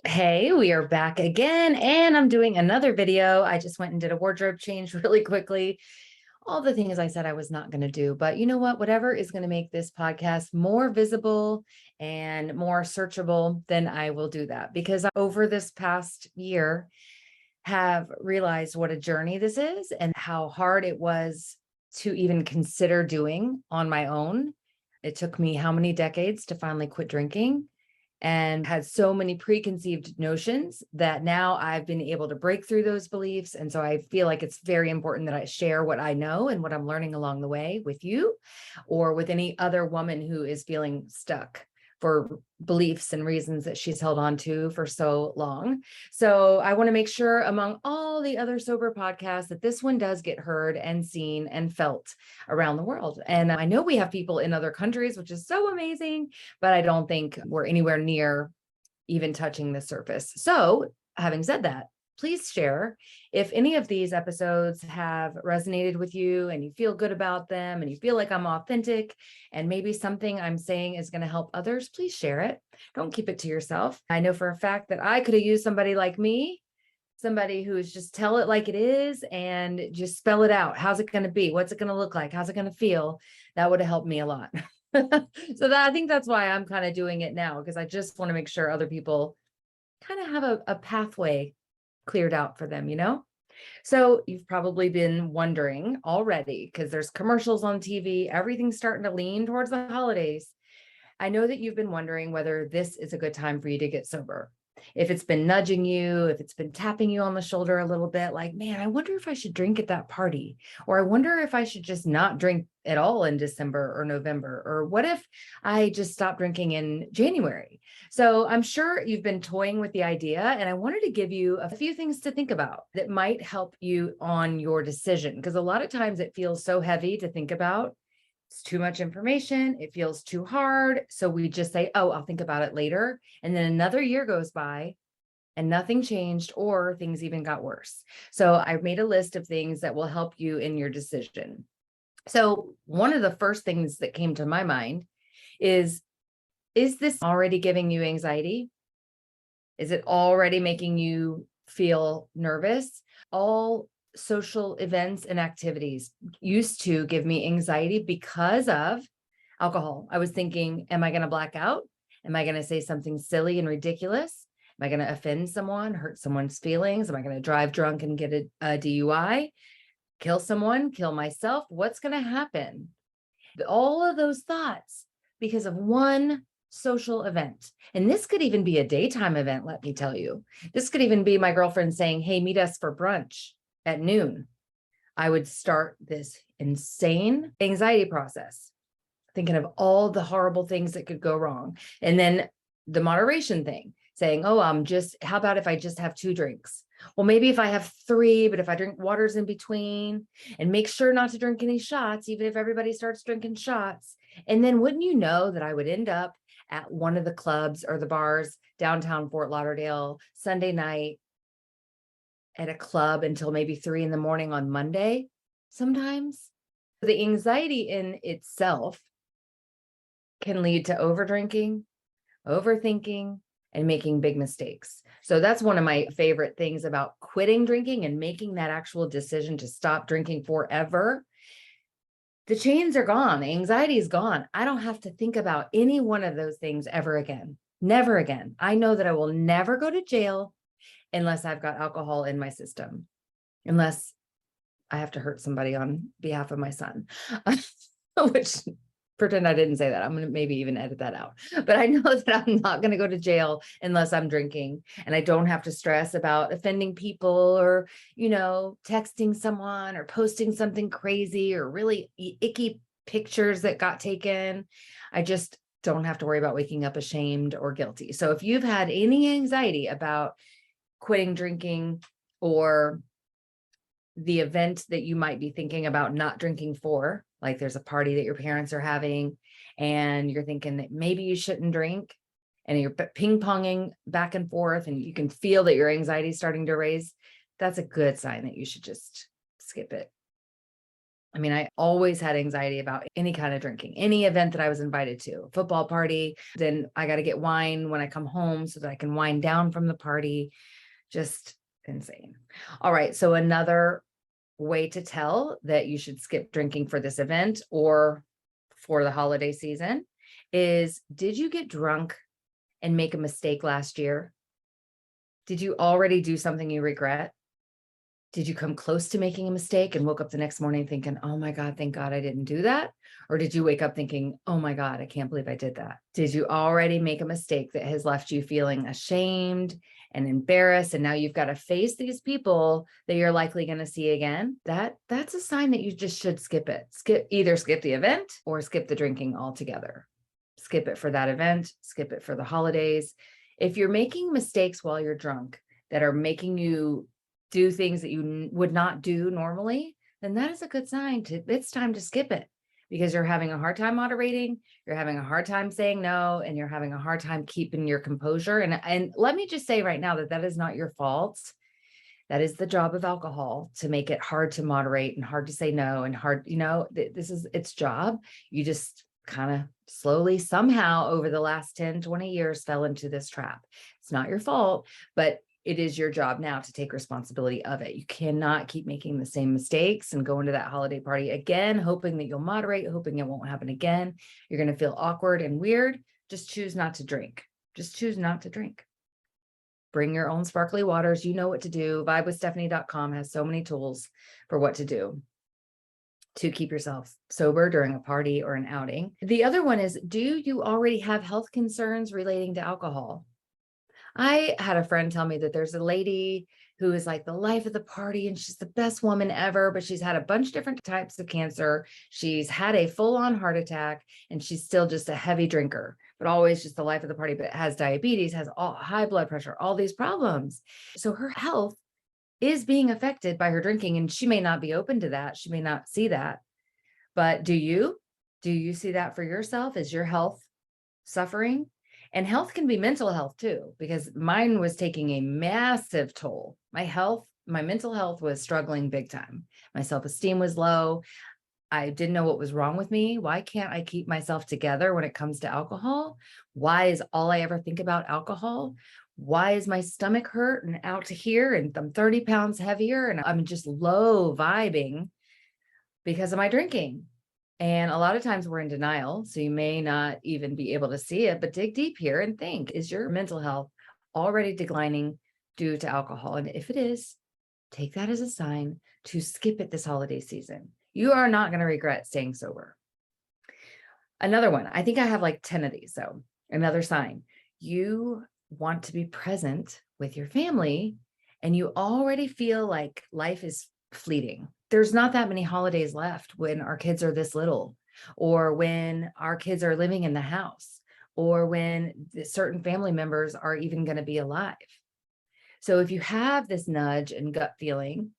Hey, we are back again, and I'm doing another video. I just went and did a wardrobe change really quickly. All the things I said I was not going to do, but you know what? Whatever is going to make this podcast more visible and more searchable, then I will do that, because over this past year have realized what a journey this is and how hard it was to even consider doing on my own. It took me how many decades to finally quit drinking, and had so many preconceived notions that now I've been able to break through those beliefs. And so I feel like it's very important that I share what I know and what I'm learning along the way with you, or with any other woman who is feeling stuck for beliefs and reasons that she's held on to for so long. So I want to make sure, among all the other sober podcasts, that this one does get heard and seen and felt around the world. And I know we have people in other countries, which is so amazing, but I don't think we're anywhere near even touching the surface. So having said that, please share if any of these episodes have resonated with you and you feel good about them and you feel like I'm authentic and maybe something I'm saying is going to help others. Please share it. Don't keep it to yourself. I know for a fact that I could have used somebody like me, somebody who is just tell it like it is and just spell it out. How's it going to be? What's it going to look like? How's it going to feel? That would have helped me a lot. So that, I think that's why I'm kind of doing it now, because I just want to make sure other people kind of have a pathway cleared out for them, you know? So you've probably been wondering already, because there's commercials on TV, everything's starting to lean towards the holidays. I know that you've been wondering whether this is a good time for you to get sober. If it's been nudging you, if it's been tapping you on the shoulder a little bit, like, man, I wonder if I should drink at that party, or I wonder if I should just not drink at all in December or November, or what if I just stop drinking in January? So I'm sure you've been toying with the idea, and I wanted to give you a few things to think about that might help you on your decision, because a lot of times it feels so heavy to think about. It's too much information. It feels too hard. So we just say, oh, I'll think about it later. And then another year goes by and nothing changed, or things even got worse. So I made a list of things that will help you in your decision. So one of the first things that came to my mind is this already giving you anxiety? Is it already making you feel nervous? All social events and activities used to give me anxiety because of alcohol. I was thinking, am I going to black out? Am I going to say something silly and ridiculous? Am I going to offend someone, hurt someone's feelings? Am I going to drive drunk and get a DUI, kill someone, kill myself? What's going to happen? All of those thoughts because of one social event. And this could even be a daytime event, let me tell you. This could even be my girlfriend saying, hey, meet us for brunch at noon. I would start this insane anxiety process, thinking of all the horrible things that could go wrong. And then the moderation thing, saying, oh, how about if I just have 2 drinks? Well, maybe if I have 3, but if I drink waters in between, and make sure not to drink any shots, even if everybody starts drinking shots. And then wouldn't you know that I would end up at one of the clubs or the bars downtown Fort Lauderdale Sunday night, at a club until maybe 3 a.m. on Monday sometimes. The anxiety in itself can lead to overdrinking, overthinking, and making big mistakes. So that's one of my favorite things about quitting drinking and making that actual decision to stop drinking forever. The chains are gone. The anxiety is gone. I don't have to think about any one of those things ever again. Never again. I know that I will never go to jail unless I've got alcohol in my system, unless I have to hurt somebody on behalf of my son, which, pretend I didn't say that. I'm going to maybe even edit that out. But I know that I'm not going to go to jail unless I'm drinking, and I don't have to stress about offending people, or, texting someone or posting something crazy or really icky pictures that got taken. I just don't have to worry about waking up ashamed or guilty. So if you've had any anxiety about quitting drinking, or the event that you might be thinking about not drinking for, like there's a party that your parents are having and you're thinking that maybe you shouldn't drink, and you're ping-ponging back and forth and you can feel that your anxiety is starting to raise, that's a good sign that you should just skip it. I mean, I always had anxiety about any kind of drinking, any event that I was invited to, football party. Then I got to get wine when I come home so that I can wind down from the party. Just insane. All right. So another way to tell that you should skip drinking for this event or for the holiday season is, did you get drunk and make a mistake last year? Did you already do something you regret? Did you come close to making a mistake and woke up the next morning thinking, oh my God, thank God I didn't do that? Or did you wake up thinking, oh my God, I can't believe I did that? Did you already make a mistake that has left you feeling ashamed and embarrassed? And now you've got to face these people that you're likely going to see again. That's a sign that you just should skip it. Either skip the event or skip the drinking altogether. Skip it for that event, skip it for the holidays. If you're making mistakes while you're drunk that are making you do things that you would not do normally, then that is a good sign it's time to skip it, because you're having a hard time moderating, you're having a hard time saying no, and you're having a hard time keeping your composure. And let me just say right now that is not your fault. That is the job of alcohol, to make it hard to moderate and hard to say no and hard, this is its job. You just kind of slowly somehow over the last 10, 20 years fell into this trap. It's not your fault, but it is your job now to take responsibility of it. You cannot keep making the same mistakes and go into that holiday party again, hoping that you'll moderate, hoping it won't happen again. You're going to feel awkward and weird. Just choose not to drink. Just choose not to drink. Bring your own sparkly waters. You know what to do. 𝗵𝗲𝗇𝗏.com has so many tools for what to do to keep yourself sober during a party or an outing. The other one is, do you already have health concerns relating to alcohol? I had a friend tell me that there's a lady who is like the life of the party and she's the best woman ever, but she's had a bunch of different types of cancer. She's had a full-on heart attack and she's still just a heavy drinker, but always just the life of the party, but has diabetes, has high blood pressure, all these problems. So her health is being affected by her drinking, and she may not be open to that. She may not see that, but do you see that for yourself? Is your health suffering? And health can be mental health too, because mine was taking a massive toll. My mental health was struggling big time. My self-esteem was low. I didn't know what was wrong with me. Why can't I keep myself together when it comes to alcohol? Why is all I ever think about alcohol? Why is my stomach hurt and out to here and I'm 30 pounds heavier and I'm just low vibing because of my drinking? And a lot of times we're in denial, so you may not even be able to see it, but dig deep here and think, is your mental health already declining due to alcohol? And if it is, take that as a sign to skip it this holiday season. You are not going to regret staying sober. Another one, I think I have like 10 of these. So another sign, you want to be present with your family and you already feel like life is fleeting. There's not that many holidays left when our kids are this little, or when our kids are living in the house, or when certain family members are even going to be alive. So if you have this nudge and gut feeling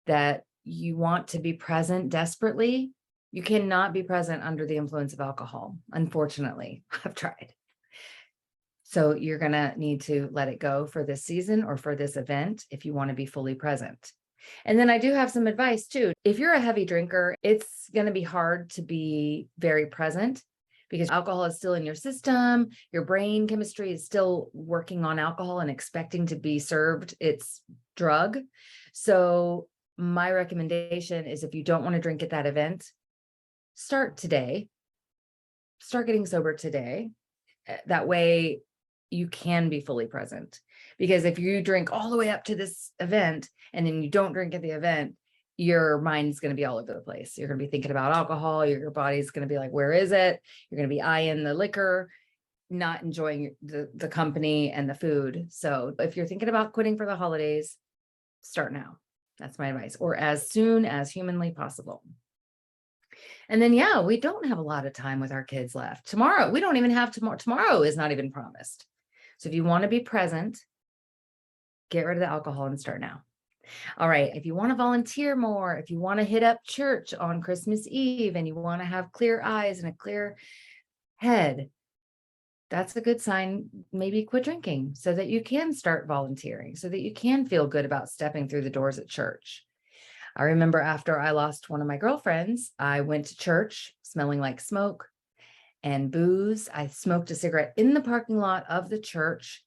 that you want to be present desperately, you cannot be present under the influence of alcohol. Unfortunately, I've tried. So you're going to need to let it go for this season or for this event if you want to be fully present. And then I do have some advice too. If you're a heavy drinker, it's going to be hard to be very present because alcohol is still in your system. Your brain chemistry is still working on alcohol and expecting to be served its drug. So my recommendation is, if you don't want to drink at that event, start today. Start getting sober today. That way you can be fully present. Because if you drink all the way up to this event and then you don't drink at the event, your mind's going to be all over the place. You're going to be thinking about alcohol. Your body's going to be like, where is it? You're going to be eyeing the liquor, not enjoying the company and the food. So if you're thinking about quitting for the holidays, start now. That's my advice, or as soon as humanly possible. And then, yeah, we don't have a lot of time with our kids left. Tomorrow, we don't even have tomorrow. Tomorrow is not even promised. So if you want to be present, get rid of the alcohol and start now. All right. If you want to volunteer more, if you want to hit up church on Christmas Eve and you want to have clear eyes and a clear head, that's a good sign. Maybe quit drinking so that you can start volunteering, so that you can feel good about stepping through the doors at church. I remember after I lost one of my girlfriends, I went to church smelling like smoke and booze. I smoked a cigarette in the parking lot of the church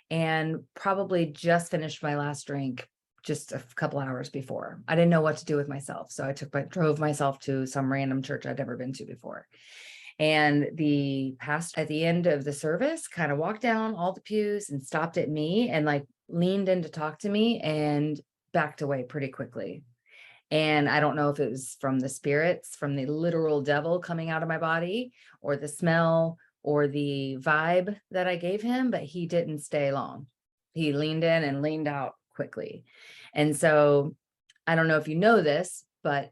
and probably just finished my last drink just a couple hours before. I didn't know what to do with myself. So I drove myself to some random church I'd never been to before. And the pastor at the end of the service kind of walked down all the pews and stopped at me and like leaned in to talk to me and backed away pretty quickly. And I don't know if it was from the spirits, from the literal devil coming out of my body, or the smell or the vibe that I gave him, but he didn't stay long. He leaned in and leaned out quickly. And so I don't know if you know this, but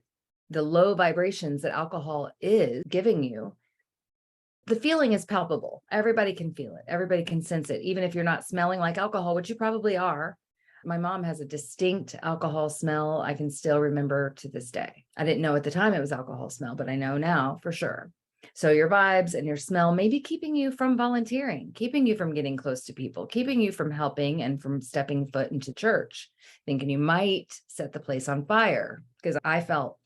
the low vibrations that alcohol is giving you, the feeling is palpable. Everybody can feel it. Everybody can sense it. Even if you're not smelling like alcohol, which you probably are. My mom has a distinct alcohol smell I can still remember to this day. I didn't know at the time it was alcohol smell, but I know now for sure. So your vibes and your smell may be keeping you from volunteering, keeping you from getting close to people, keeping you from helping and from stepping foot into church, thinking you might set the place on fire, because I felt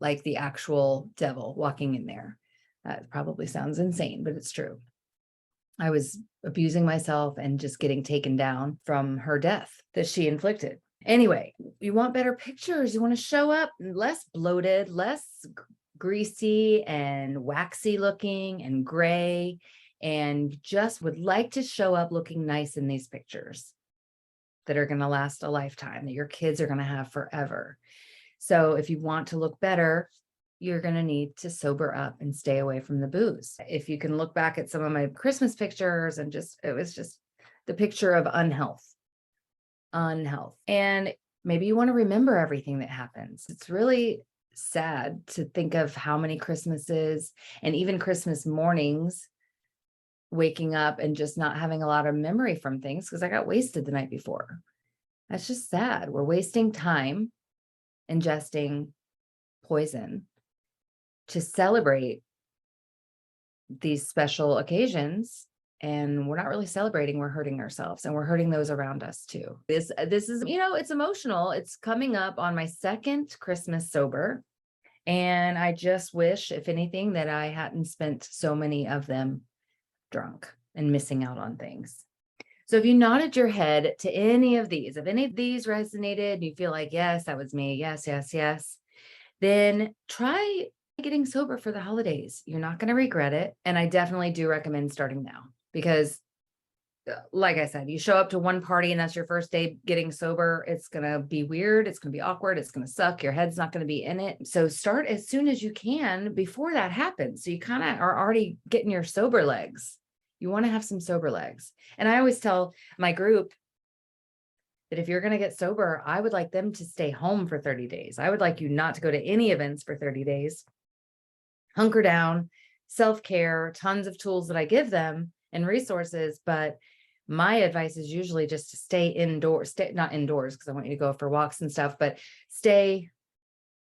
like the actual devil walking in there. That probably sounds insane, but it's true. I was abusing myself and just getting taken down from her death that she inflicted. Anyway, you want better pictures. You want to show up less bloated, less greasy and waxy looking and gray, and just would like to show up looking nice in these pictures that are going to last a lifetime, that your kids are going to have forever. So if you want to look better, you're going to need to sober up and stay away from the booze. If you can look back at some of my Christmas pictures and it was just the picture of unhealth. And maybe you want to remember everything that happens. It's really sad to think of how many Christmases and even Christmas mornings, waking up and just not having a lot of memory from things because I got wasted the night before. That's just sad. We're wasting time ingesting poison to celebrate these special occasions, and we're not really celebrating, we're hurting ourselves, and we're hurting those around us too. This is, it's emotional. It's coming up on my second Christmas sober, and I just wish, if anything, that I hadn't spent so many of them drunk and missing out on things. So if you nodded your head to any of these, if any of these resonated and you feel like, yes, that was me, yes, then try getting sober for the holidays. You're not going to regret it. And I definitely do recommend starting now, because like I said, you show up to one party and that's your first day getting sober. It's going to be weird. It's going to be awkward. It's going to suck. Your head's not going to be in it. So start as soon as you can before that happens. So you kind of are already getting your sober legs. You want to have some sober legs. And I always tell my group that if you're going to get sober, I would like them to stay home for 30 days. I would like you not to go to any events for 30 days. Hunker down, self-care, tons of tools that I give them and resources. But my advice is usually just to stay indoors, not indoors because I want you to go for walks and stuff, but stay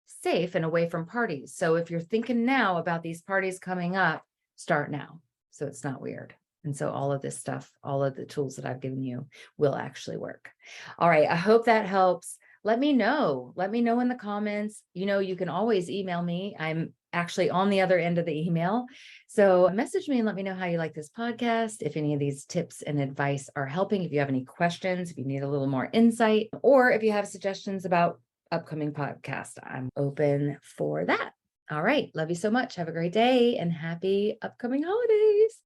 safe and away from parties. So if you're thinking now about these parties coming up, start now, so it's not weird. And so all of this stuff, all of the tools that I've given you will actually work. All right. I hope that helps. Let me know. Let me know in the comments. You can always email me. I'm actually on the other end of the email. So message me and let me know how you like this podcast. If any of these tips and advice are helping, if you have any questions, if you need a little more insight, or if you have suggestions about upcoming podcasts, I'm open for that. All right. Love you so much. Have a great day and happy upcoming holidays.